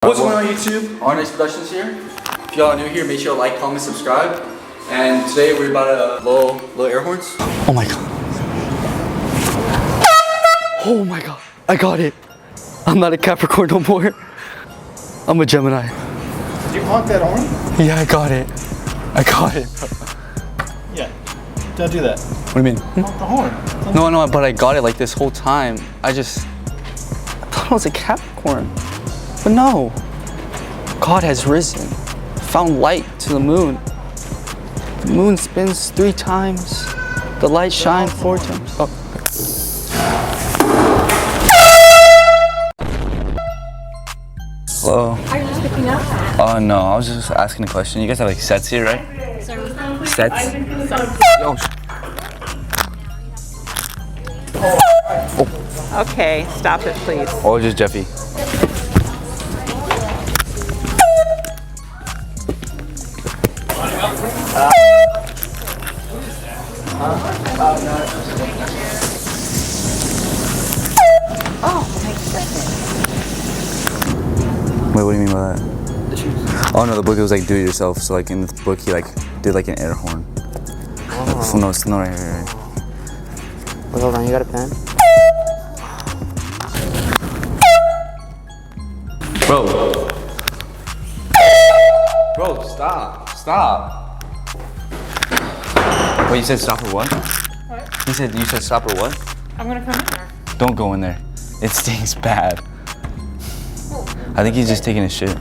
What's going on YouTube? Arnex Productions here. If y'all are new here, make sure to like, comment, subscribe. And today we're about to blow air horns. Oh my god. Oh my god. I got it. I'm not a Capricorn no more. I'm a Gemini. Did you honk that horn? Yeah, I got it. I got it. Yeah. Don't do that. What do you mean? Honk the horn. No, but I got it like this whole time. I thought it was a Capricorn. But no. God has risen. Found light to the moon. The moon spins 3 times. The light shines 4 times. Oh. Hello. Are you just picking up? Oh no, I was just asking a question. You guys have like sets here, right? Sorry, what's that? Sets? Yo. Okay, stop it, please. Oh, just Jeffy. Wait, what do you mean by that? Oh no, the book was like do it yourself. So like in the book he like did like an air horn. Oh. So no, it's not right here. Wait, hold on, you got a pen? Bro, stop. Wait, you said stop or what? What? You said stop or what? I'm gonna come in there. Don't go in there. It stinks bad. I think he's just taking a shit.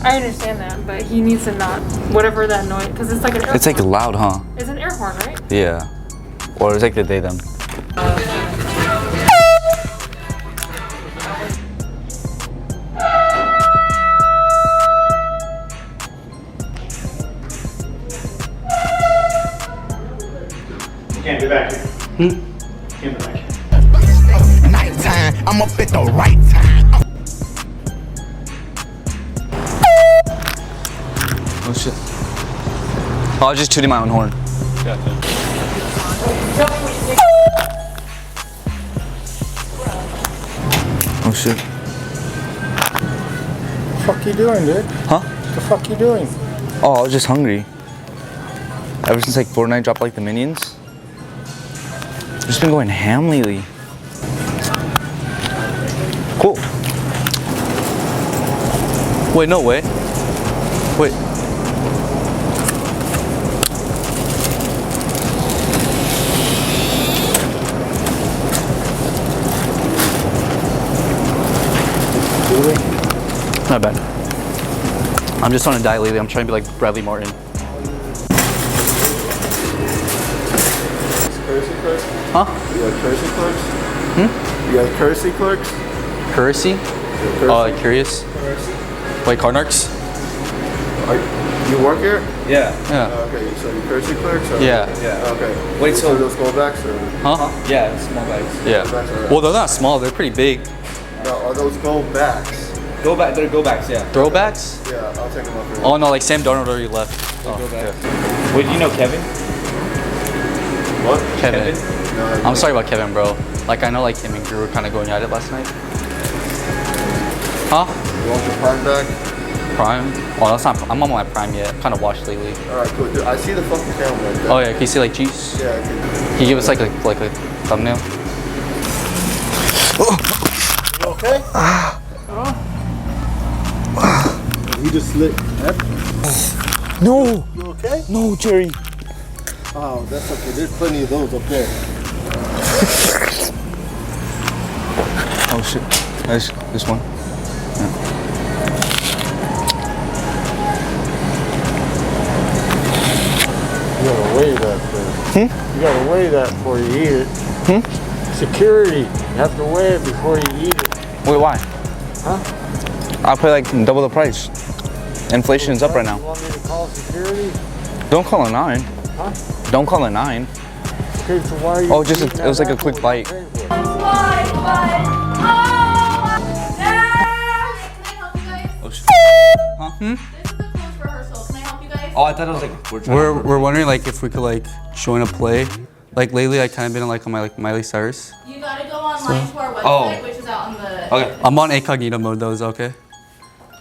I understand that, but he needs to not, whatever that noise, because it's like an air It's like horn. loud, huh? It's an air horn, right? Yeah. Or it's like the they them. Can't be back here. Can't be back here. Nighttime, I'm up at the right time. Oh shit. Oh, I was just tooting my own horn. Oh shit. What the fuck you doing, dude? Huh? What the fuck you doing? Oh, I was just hungry. Ever since like Fortnite dropped like the minions, I've just been going ham lately. Cool. Wait, no way. Wait. Not bad. I'm just on a diet lately. I'm trying to be like Bradley Martin. Courtesy clerks? Huh? You got courtesy clerks? You got courtesy clerks? Courtesy? Oh, like curious? Wait, car narcs? You work here? Yeah. Okay, so you courtesy clerks? Or? Yeah. Okay. Wait, so those go backs or? Huh? Yeah, small bags. Yeah. Well, they're not small. They're pretty big. No, are those go backs? They're go backs, yeah. Throwbacks? Yeah, I'll take them up here. Oh no, like Sam Darnold already left. Oh, Go back. Wait, do you know Kevin? What? Kevin. No, I'm sorry about Kevin, bro. Like I know like him and Drew were kind of going at it last night. Huh? You want the prime back? Prime? Oh, that's not. I'm on my prime yet. Kind of washed lately. Alright, cool. Dude, I see the fucking camera right there. Oh yeah, can you see like juice? Yeah, I can. Can you give us like a thumbnail? You okay? You just slit. No, You okay? no, Jerry. Oh, that's okay. There's plenty of those up there. Oh shit. This one. You gotta weigh that thing. You gotta weigh that before you eat it. Security. You have to weigh it before you eat it. Wait, why? Huh? I'll pay like double the price. Inflation's up right You now. want me to call security? Don't call it 9. Huh? Don't call it 9. Okay, so why are you Oh, it eating was that like a quick apple bite. when you pay for it? Oh shit. Huh? This is the close rehearsal. Can I help you guys? Oh, I thought it was like we're wondering like if we could like join a play. Like lately, I kind of been like on my like Miley Cyrus. You gotta go online to our website, Oh. which is out on the. Okay. I'm on incognito mode though. Is that okay?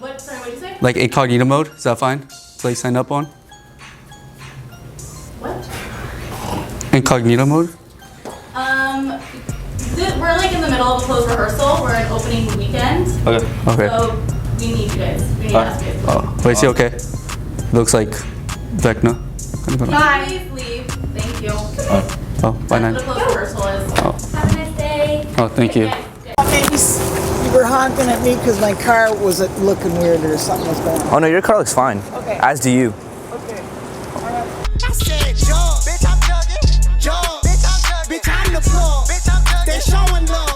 What? Sorry, what did you say? Like incognito mode, is that fine? To like sign up on? What? Incognito mode? We're like in the middle of a closed rehearsal. We're an opening weekend. Okay. Okay. So we need you guys. We need to ask you guys. Oh, wait, is he okay? Looks like Vecna. Bye. Please leave. Thank you. Oh, bye That's now. what a closed rehearsal is. Oh. Have a nice day. Oh, thank you. Maybe you were honking at me because my car was looking weird or something was going on. Oh no, your car looks fine. Okay. As do you. Okay. I said, jump, bitch, I'm jugging. Jump, bitch, I'm jugging. Bitch, I'm the floor. Bitch, I'm jugging. They showing love.